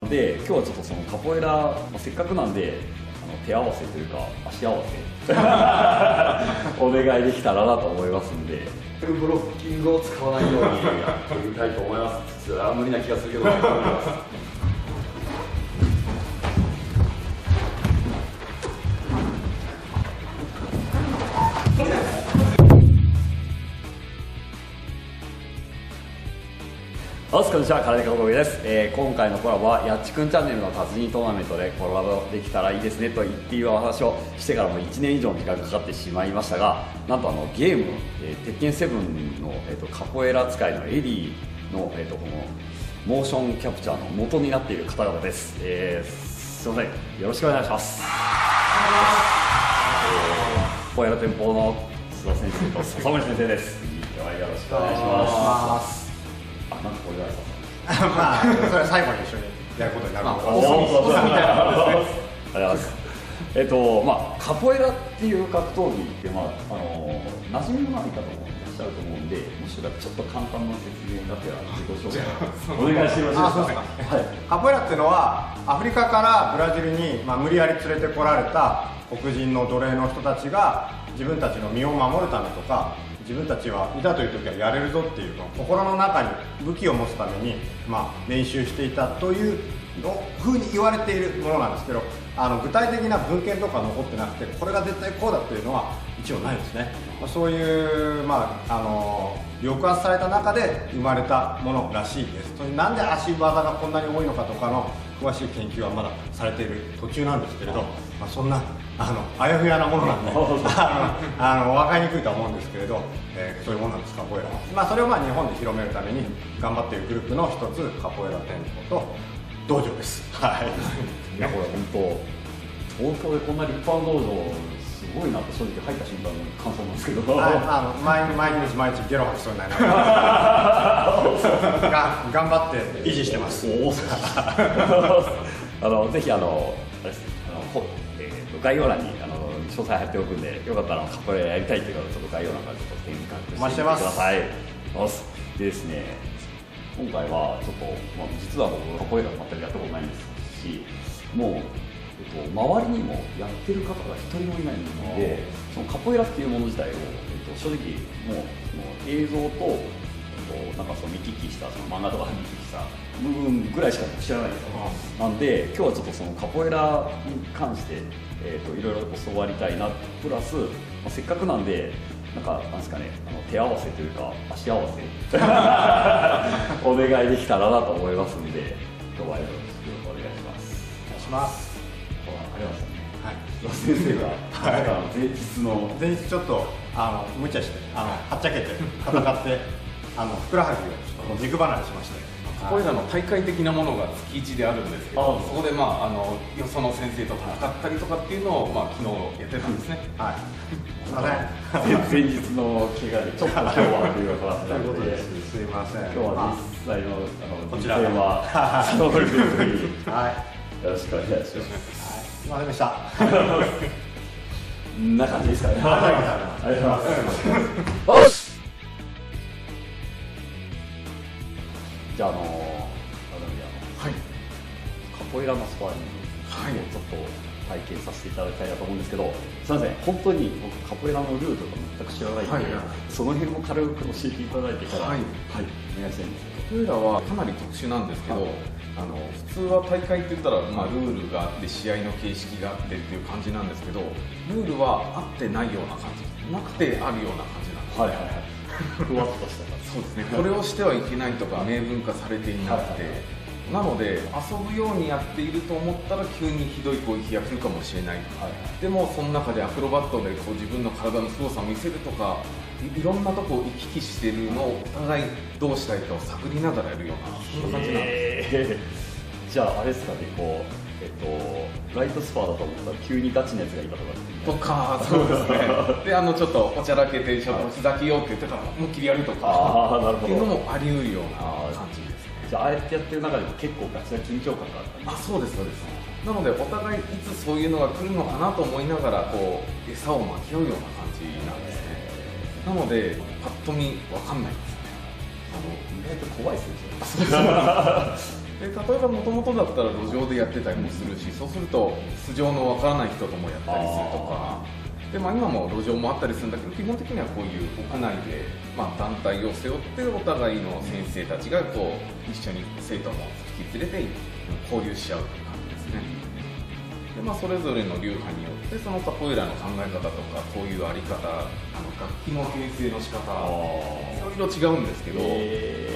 で今日はちょっとそのカポエラ、せっかくなんで手合わせというか足合わせお願いできたらなと思いますんで、ブロッキングを使わないようにやってみたいと思います。無理な気がするけど頑張ります。こんにちは、空手家小峠です。今回のコラボはやっちくんチャンネルの達人トーナメントでコラボできたらいいですねと言っているお話をしてからも1年以上の時間がかかってしまいましたが、なんとゲーム、鉄拳7の、カポエラ使いのエディの、このモーションキャプチャーの元になっている方々です。すいません、よろしくお願いします。カポエラ店舗の須田先生と笹森先生です。よろしくお願いします。なんかこれまあそれは最後に一緒にやることになるので、カポエラっていう格闘技って馴染みのない方もいらっしゃると思うんで、もしかしたらちょっと簡単な説明がてら自己紹介お願いします。カポエラっていうのはアフリカからブラジルに、無理やり連れてこられた黒人の奴隷の人たちが自分たちの身を守るためとか、自分たちはいざという時はやれるぞっていうのを心の中に武器を持つために、練習していたという風に言われているものなんですけど、具体的な文献とか残ってなくて、これが絶対こうだっていうのは一応ないですね。そういう、抑圧された中で生まれたものらしいです。なんで足技がこんなに多いのかとかの詳しい研究はまだされている途中なんですけれど、そんなあやふやなものなんで分かりにくいとは思うんですけれど、そういうものなんです、カポエラ。それを日本で広めるために頑張っているグループの一つ、カポエラ店舗と道場です。はい。いや、これ本当東京でこんな立派な道場すごいなと正直入った瞬間の感想なんですけど、毎日ゲロ吐きそうになりながら頑張って維持してます。ぜひ概要欄に詳細貼っておくんで、よかったらカポエラやりたいという方はちょっと概要欄からちょっと点確認してみてください。でですね、今回はちょっと、実は僕カポエラ全くやったことないんですし、もう、周りにもやってる方が一人もいないので、そのカポエラっていうもの自体を、正直もう映像となんか見聞きした、その漫画とかで見聞きした部分ぐらいしか知らないですよ。なんで今日はちょっとそのカポエラに関して、いろいろ教わりたいな、プラス、せっかくなんでなんですかね、手合わせというか足合わせお願いできたらなと思いますんで、今日はよろしくお願いします。お願いします。ありましたね。はい。先生が前日ちょっと無茶してはっちゃけて戦ってふくらはぎを軸離れしまして。カポエラの大会的なものが月1であるんですけど、そこでよその先生と戦ったりとかっていうのを昨日やってたんですね。はい。すみません。前日の怪我でちょっと今日はということなので、すみません。今日は実際のこちらはそのルールによろしくお願いします。すみませんでした。な感じですかね。ありがとうございます。じゃあカポエラのスパーリングをちょっと体験させていただきたいなと思うんですけど、すみません、本当に僕カポエラのルールとか全く知らないので、その辺も軽く教えていただいてから、お願いしたいんです。カポエラはかなり特殊なんですけど、普通は大会って言ったら、ルールがあって試合の形式があってっていう感じなんですけど、ルールはあってないような感じ、なくてあるような感じなんです。はいはいはい。ふわっとした感じ。そうですね。これをしてはいけないとか明文化されていなくて、なので遊ぶようにやっていると思ったら急にひどい攻撃が来るかもしれない。でもその中でアクロバットで自分の体の凄さを見せるとか、いろんなとこを行き来しているのをお互いどうしたいかを探りながらやるような、そんな感じなんです。じゃああれですかね、ライトスパーだと思ったら急にガチなやつがいたとかそうですね。でちょっとおちゃらけてちょっと膝きようって言ってたら思いっきりやるとかっていうのもあり得るような感じですね。じゃあああやってやってる中でも結構ガチな緊張感があった。そうですそうです。なのでお互いいつそういうのが来るのかなと思いながら餌を巻き合うような感じなんですね。なのでパッと見わかんないですね。意外と怖いですね。で例えばもともとだったら路上でやってたりもするし、そうすると素性のわからない人ともやったりするとかで、今も路上もあったりするんだけど、基本的にはこういう屋内で、団体を背負ってお互いの先生たちがこう一緒に生徒も引き連れて交流し合うという感じですね。でそれぞれの流派によってそのカポエラの考え方とかこういうあり方、楽器の形成の仕方いろいろ違うんですけど、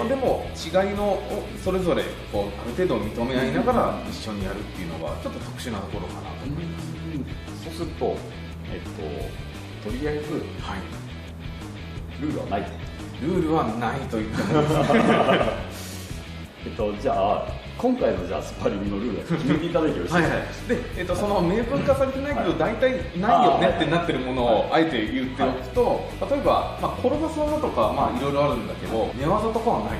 でも違いのそれぞれこうある程度認め合いながら一緒にやるっていうのがちょっと特殊なところかなと思います。そうすると、とりあえず、ルールはないと。ルールはないと言ってもじゃあ今回のスパーリングのルールは決めていただいてよろしいですか。で、その明文化されてないけど、大体ないよねってなってるものをあえて言っておくと、例えば、転ばす技とかいろいろあるんだけど、寝技とかはない。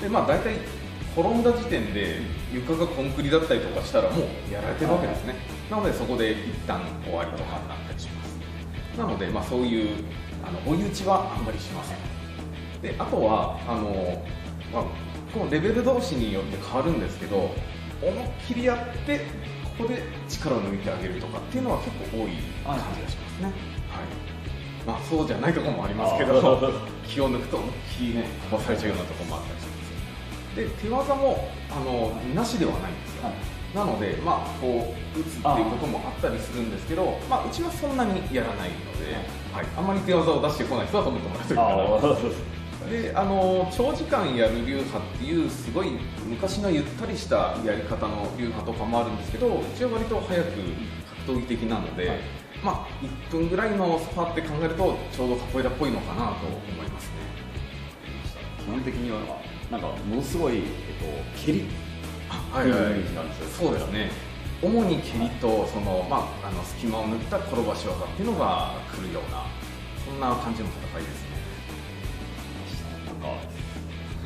で、大体転んだ時点で床がコンクリだったりとかしたらもうやられてるわけですね。なのでそこで一旦終わりとかになったりします。なので、そういう追い打ちはあんまりしません。で、あとはこのレベル同士によって変わるんですけど、思いっきりやってここで力を抜いてあげるとかっていうのは結構多い感じがしますね。そうじゃないところもありますけど気を抜くと思いっきり飛ばされちゃうようなところもあったりします。で、手技もなしではないんですよ。なので、こう打つっていうこともあったりするんですけど、うちはそんなにやらないので、あんまり手技を出してこない人は止めてもらうというかで、長時間やる流派っていうすごい昔のゆったりしたやり方の流派とかもあるんですけど、うちは割と早く格闘技的なので、1分ぐらいのスパって考えるとちょうどカポエラっぽいのかなと思いますね。基本的にはなんかものすごい、蹴りはいはい、そうですね。主に蹴りとその、隙間を縫った転ばし技っていうのが来るような、そんな感じの戦いですね。なんか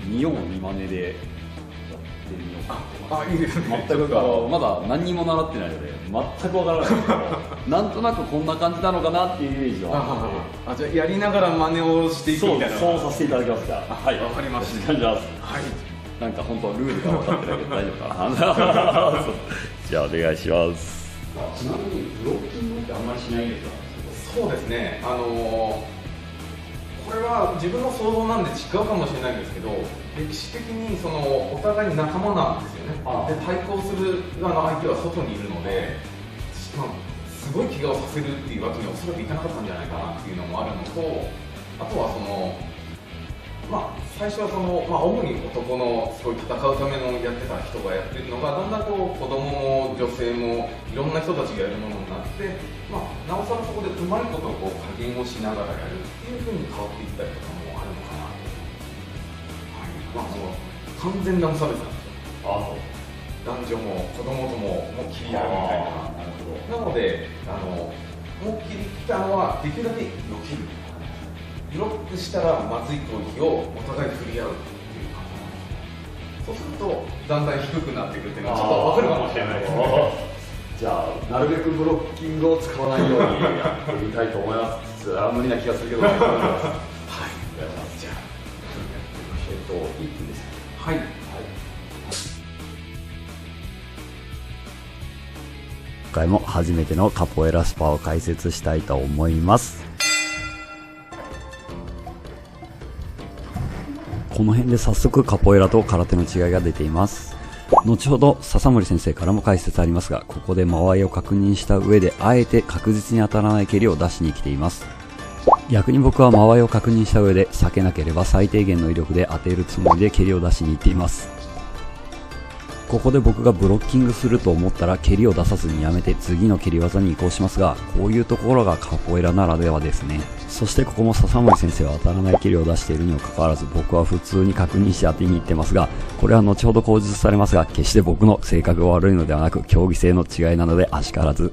見よう見まねでやってみようかなっていいですね。全くまだ何にも習ってないので全くわからないですけどなんとなくこんな感じなのかなっていうイメージはあって、じゃあやりながら真似をしていくみたいな。そうさせていただきます。じゃあはい、わかりました。じゃあなんか本当ルールが分かってないけど大丈夫かなじゃあお願いします。ちなみにブロッキングってあんまりしないんですか。そうですね、これは自分の想像なんで違うかもしれないんですけど、歴史的にそのお互い仲間なんですよね。で、対抗する相手は外にいるので、すごい怪我をさせるっていうわけにはおそらくいかなかったんじゃないかなっていうのもあるのと、あとはその最初はその、主に男のすごい戦うためのやってた人がやってるのが、だんだんこう子供も女性もいろんな人たちがやるものになって、なおさらそこでうまいことこう加減をしながらやるっていう風に変わっていったりとかもあるのかなと。もう完全な無差別なんですよ。男女も子供とももう切り合うみたいな。なので思いっきり来たのはできるだけ避ける。ブロックしたらまずい攻撃をお互い振り合うっていう感じ。そうするとだんだん低くなっていくっていうのはちょっと分かるかもしれないですね。じゃあなるべくブロッキングを使わないようにやってみたいと思います。無理な気がするけど、はい。じゃあ1分です。はい。今回も初めてのカポエラスパを解説したいと思います。この辺で早速カポエラと空手の違いが出ています。後ほど笹森先生からも解説ありますが、ここで間合いを確認した上であえて確実に当たらない蹴りを出しに来ています。逆に僕は間合いを確認した上で避けなければ最低限の威力で当てるつもりで蹴りを出しに行っています。ここで僕がブロッキングすると思ったら蹴りを出さずにやめて次の蹴り技に移行しますが、こういうところがカポエラならではですね。そしてここも笹森先生は当たらない蹴りを出しているにもかかわらず、僕は普通に確認して当てに行ってますが、これは後ほど口述されますが、決して僕の性格が悪いのではなく競技性の違いなのであしからず。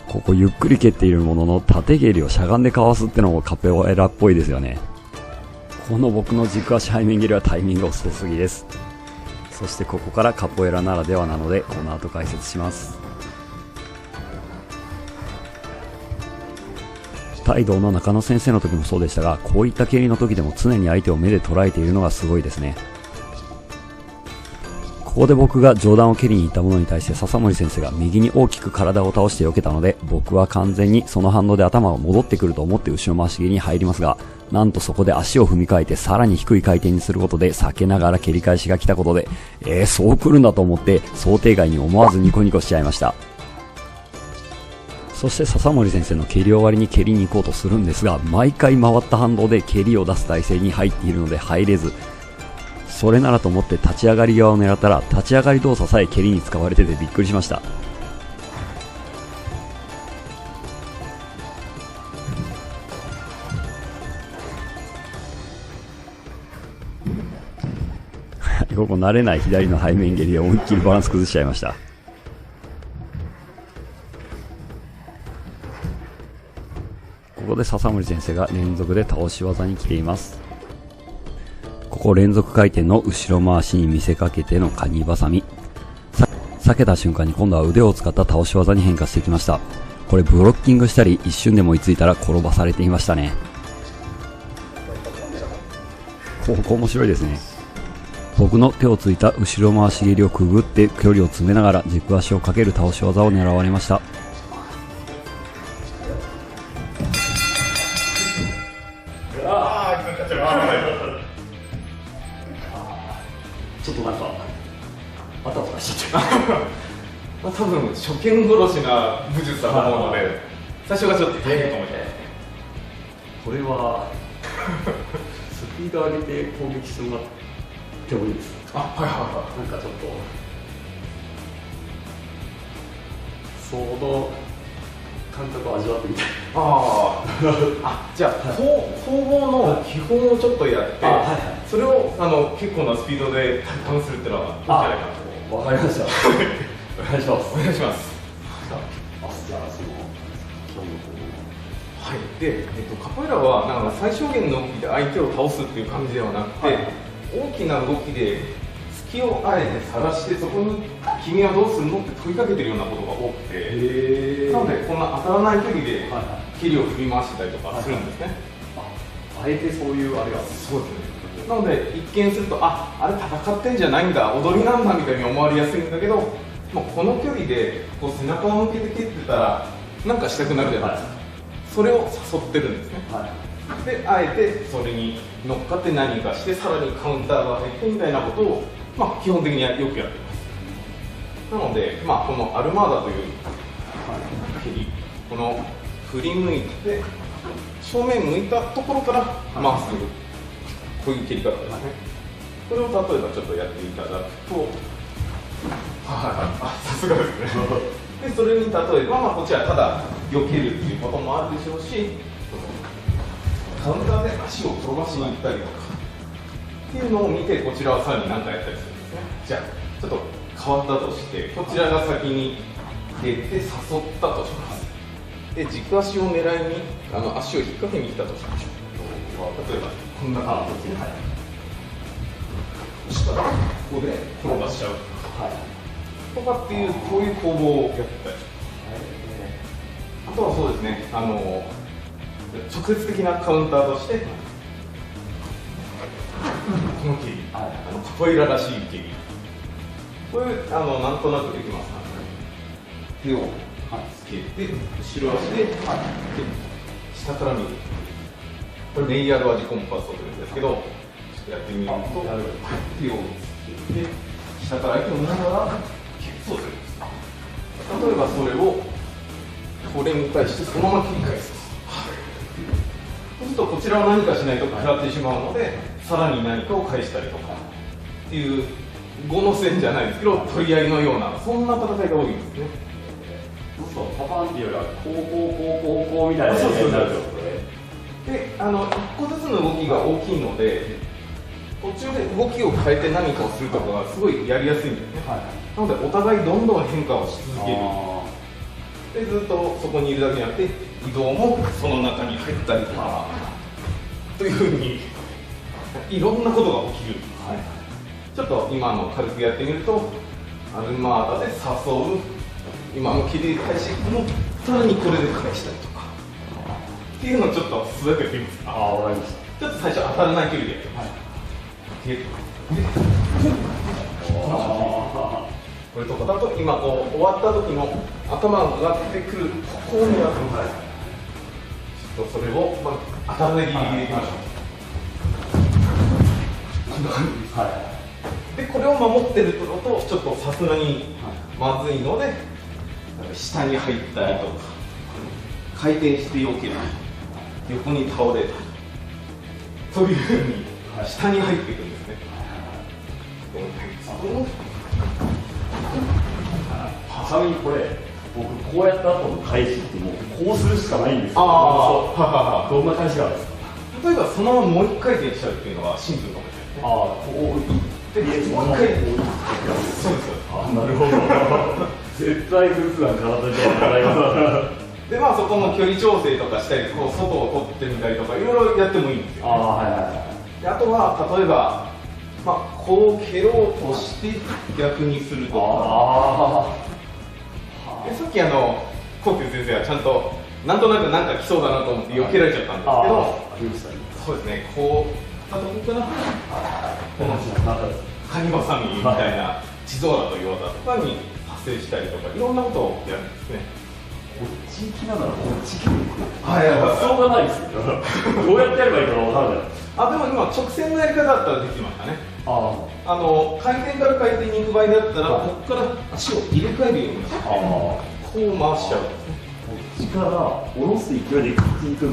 ここゆっくり蹴っているものの縦蹴りをしゃがんでかわすってのもカポエラっぽいですよね。この僕の軸足背面蹴りはタイミング遅すぎです。そしてここからカポエラならではなので、この後解説します。帯同の中野先生の時もそうでしたが、こういった蹴りの時でも常に相手を目で捉えているのがすごいですね。ここで僕が上段を蹴りに行ったものに対して笹森先生が右に大きく体を倒して避けたので、僕は完全にその反動で頭が戻ってくると思って後ろ回し蹴りに入りますが、なんとそこで足を踏み替えてさらに低い回転にすることで避けながら蹴り返しが来たことで、そう来るんだと思って想定外に思わずニコニコしちゃいました。そして笹森先生の蹴り終わりに蹴りに行こうとするんですが、毎回回った反動で蹴りを出す体勢に入っているので入れず、それならと思って立ち上がり側を狙ったら立ち上がり動作さえ蹴りに使われててびっくりしました。ここ慣れない左の背面蹴りで思いっきりバランス崩しちゃいました。ここで笹森先生が連続で倒し技に来ています。ここ連続回転の後ろ回しに見せかけてのカニバサミ。避けた瞬間に今度は腕を使った倒し技に変化してきました。これブロッキングしたり一瞬でも追いついたら転ばされていましたね。ここ面白いですね。僕の手をついた後ろ回し蹴りをくぐって距離を詰めながら軸足をかける倒し技を狙われました。ちょっとなんかバタバタしちゃって多分初見殺しな武術だと思うので、最初がちょっと大変かもしれない。これはスピード上げて攻撃してもらってもいいですか？はいはいはい。なんかちょっとその感覚を味わってみたい。じゃあ攻防の基本をちょっとやって、それを結構なスピードで体感するっていうのはどうじゃないかなと。わかりました。お願いします。お願いします。じゃあそのはい。で、カポエラはなんか最小限の動きで相手を倒すっていう感じではなくて、大きな動きで隙をあえて探して、そこに君はどうするのって問いかけてるようなことが多くて、なのでこんな当たらない距離で蹴りを振り回してたりとかするんですね。あえてそういうあれが。そうですね。なので一見するとあれ戦ってんじゃないんだ、踊りなんだみたいに思われやすいんだけど、もうこの距離でこう背中を向けて蹴ってたらなんかしたくなるじゃないですか。それを誘ってるんですね。であえてそれに乗っかって何かして、さらにカウンターが入ってみたいなことを、基本的にはよくやっています。なので、このアルマーダという蹴り、この振り向いて正面向いたところからまっすぐ、こういう蹴り方ですね。これを例えばちょっとやっていただくと、さすがですね。でそれに例えば、こちらただ避けるっていうこともあるでしょうし、カウンターで足を転ばしに行ったりとかっていうのを見て、こちらはさらに何かやったりするんですね。じゃあちょっと変わったとして、こちらが先に出て誘ったとします。で軸足を狙いに足を引っ掛けに来たとしましょう。例えばこんな感じで、そしたらここで転ばしちゃう、とかっていう、こういう攻防をやったりします。あとはそうですね、直接的なカウンターとして、この蹴り、カポエラらしい蹴り、これなんとなくできます。手をつけて、後ろ足で、下から見る。これレイヤード味コンパスというんですけど、ちょっとやってみると、手をつけて、下から相手を見ながら蹴る。そうするんです。例えばそれを、これに対してそのまま切り返す。そうするとこちらは何かしないと食らってしまうので、さらに何かを返したりとかっていう5の線じゃないですけど、取り合いのような、そんな戦いが多いんですね。そうするとパパンっていうよりはこうみたいな感じになるってことで、1個ずつの動きが大きいので、途中で動きを変えて何かをするとかがすごいやりやすいんですね。なのでお互いどんどん変化をし続ける。でずっとそこにいるだけじゃなくて、移動もその中に入ったりとかというふうにいろんなことが起きるんです、ちょっと今の軽くやってみると、アルマーダで誘う、今の切り返しもさらにこれで返したりとかっていうのをちょっと素早くやってみますか。わかりました。ちょっと最初当たらない距離で、これとかだと今こう終わった時の頭が上がってくるここを狙って、ちょっとそれを、当たらないギリギリでいきましょう。こんな感じです、でこれを守ってるとちょっとさすがにまずいので、下に入ったりとか回転してよける、横に倒れるというふうに下に入っていくんですね。ちなみにこれ僕こうやった後の返しってもうこうするしかないんですよ。どんな返しがあるんですか？例えばそのままもう一回転しちゃうっていうのはシンプルかもしれないですね。こうもう一回そうです。なるほど。絶対ブーツなん体には習いますでそこの距離調整とかしたり、こう外を取ってみたりとかいろいろやってもいいんですよ。であとは例えば、こう蹴ろうとして逆にするとか。でさっきコウキュウ先生はちゃんとなんとなくなんか来そうだなと思って避けられちゃったんですけど、そうですね、こうあと僕かな、このカニバサミみたいな地蔵だという技とかに発生したりとかいろんなことをやるんですね。こっち行きながらこっち行く。発想がないですよ。どうやってやればいいか分からない。でも今直線のやり方だったらできましたね。回転から回転に行く場合だったら、ここから足を入れ替えるようにしてこう回しちゃうんですね。こっちから下ろす勢いでこっちに行く。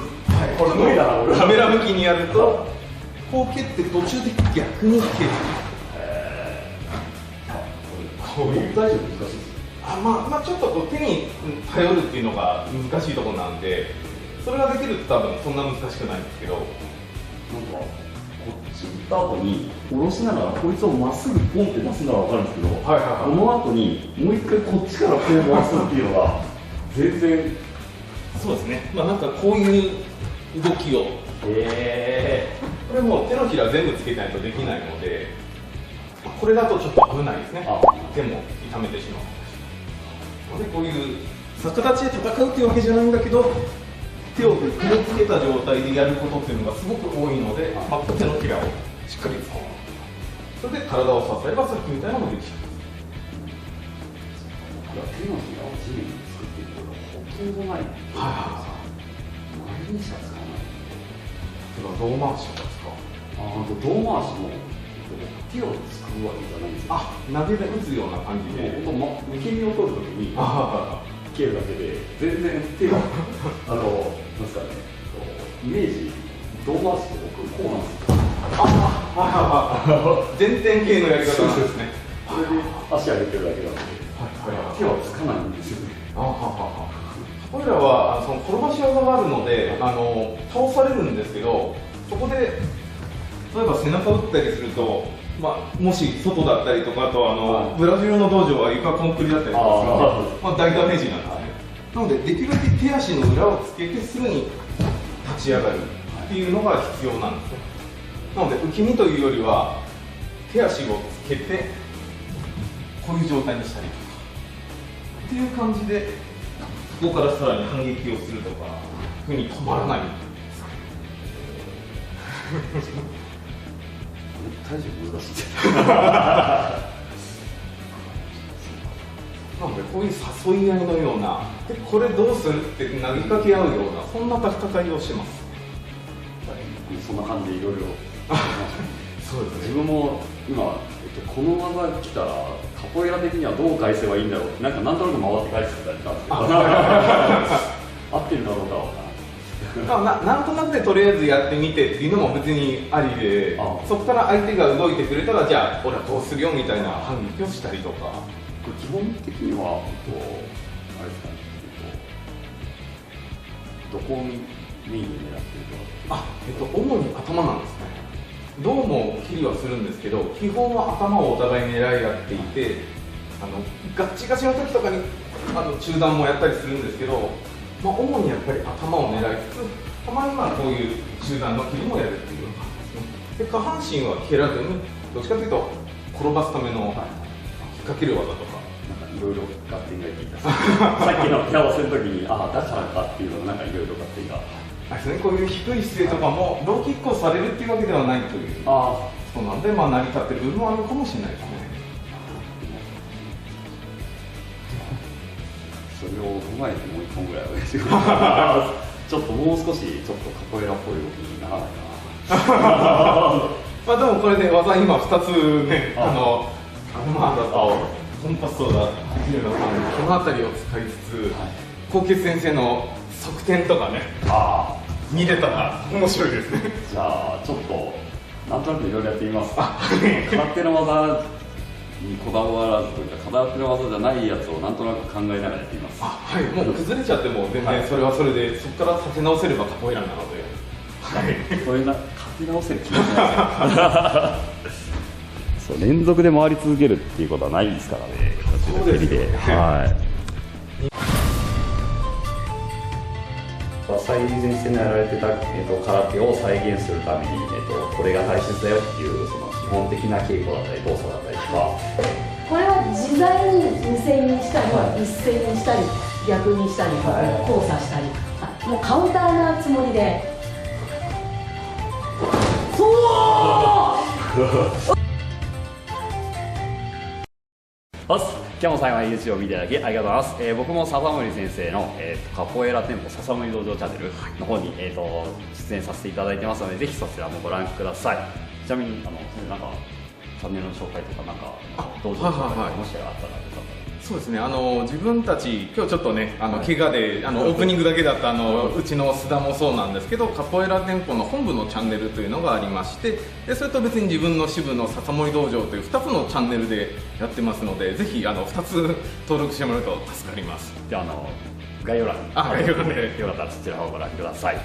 これ無理だな。カメラ向きにやるとこう蹴って途中で逆に蹴る。こういう大丈夫難しいです。ちょっとこう手に頼るっていうのが難しいところなんで、それができると多分そんな難しくないんですけど、こっち行った後に下ろしながらこいつをまっすぐポンって出すなら分かるんですけど、この後にもう一回こっちからこう回すっていうのが全然。そうですね。なんかこういう動きを、これも手のひら全部つけないとできないので、これだとちょっと危ないですね。手も痛めてしまう。でこういう逆立ちで戦うっていうわけじゃないんだけど、手を組みつけた状態でやることっていうのがすごく多いので、手のひらをしっかり使う。それで体を支えればさっきみたいなのができちゃう。手のひらを地面に作っていくことがほとんどない。何にしか使わない。胴回しとか使う。胴回しも手を使うわけじゃないんですよ。投げで打つような感じで、受け身を取るときに蹴るだけで全然手がなんですかね、イメージ胴回しって僕こうなんですよ。前転系のやり方なんですね。それで足上げてるだけなので手はつかないんですよね。これらはその転ばし技があるので倒されるんですけど、そこで例えば背中を打ったりすると、もし外だったりとか、あとブラジルの道場は床コンクリだったりとかするので、大ダメージなんですね。なのでできるだけ手足の裏をつけてすぐに立ち上がるっていうのが必要なんですね。なので受け身というよりは手足をつけてこういう状態にしたりとかっていう感じで、ここからさらに反撃をするとかふうに止まらない。大丈夫難しいです。なのでこういう誘い合いのような、でこれどうするって投げかけ合うような、そんな戦いをします。そんな感じでいろいろそうですね。自分も今、この技来たらカポエラ的にはどう返せばいいんだろうってなんとなく回って返してたりしたんですけど合ってるかどうかは分からない。なんとなくでとりあえずやってみてっていうのも別にありで、そこから相手が動いてくれたら、じゃあ俺はどうするよみたいな反撃をしたりとか。基本的にはあれですかね、どこをメインに狙ってるか。主に頭なんですね。どうも切りはするんですけど、基本は頭をお互い狙い合っていて、ガッチガチの時とかに中段もやったりするんですけど、主にやっぱり頭を狙いつつ、たまにこういう中段の切りもやるっていう感じですね。で下半身は蹴らずに、どっちかというと転ばすための引っ掛ける技とか、いろいろ合点がいいですさっきの手合わせの時にだからかっていうのがいろいろ合点がこういう低い姿勢とかもローキックをされるっていうわけではないということなんで、成り立ってる部分はあるかもしれないですね。れを踏まえてもう1本ぐらいお願いしますちょっともう少しちょっとカポエラっぽい動きにならないかなまあでもこれで技今2つね、アルマーダとコンパストができるので、この辺りを使いつつ、高傑先生の側転とかね、見れたら面白いですね。じゃあちょっとなんとなくいろいろやってみます。空手の技にこだわらずというか、空手の技じゃないやつをなんとなく考えながらやってみます。はい、もう崩れちゃっても全然それはそれで、そこから立て直せればカポエラなので。それな立て直せる気がしないそう連続で回り続けるっていうことはないですからね。そうですよね。最前線でやられてた、空手を再現するために、これが大切だよっていうその基本的な稽古だったり動作だったりとか、これは自在に無線にしたり、一斉にしたり逆にしたり、交差したり、もうカウンターなつもりで今日も最後まで YouTube を見ていただきありがとうございます。僕も笹森先生の、カポエラ店舗笹森道場チャンネルの方に、出演させていただいてますので、ぜひそちらもご覧ください。ちなみになんかチャンネルの紹介とかなんか道場の紹介とかもしあったらよかったら。そうですね、自分たち今日ちょっとね怪我でオープニングだけだったうちの須田もそうなんですけど、カポエラ店舗の本部のチャンネルというのがありまして、でそれと別に自分の支部の笹森道場という2つのチャンネルでやってますので、ぜひ2つ登録してもらうと助かります。で概要欄に概要欄でよかったらそちらをご覧ください。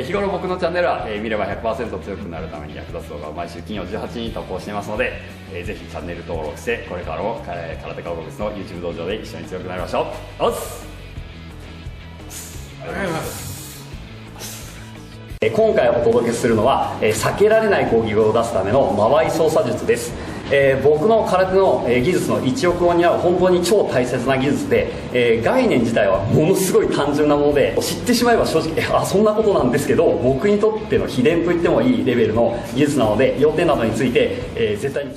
日頃僕のチャンネルは、見れば 100% 強くなるために役立つ動画を毎週金曜18時に投稿していますので、ぜひチャンネル登録してこれからも空手家国別の YouTube 道場で一緒に強くなりましょう。おっすありがとうございます。今回お届けするのは、避けられない攻撃を出すための間合い操作術です。僕の空手の、技術の一翼を担う本当に超大切な技術で、概念自体はものすごい単純なもので、知ってしまえば正直そんなことなんですけど、僕にとっての秘伝と言ってもいいレベルの技術なので、要点などについて、絶対に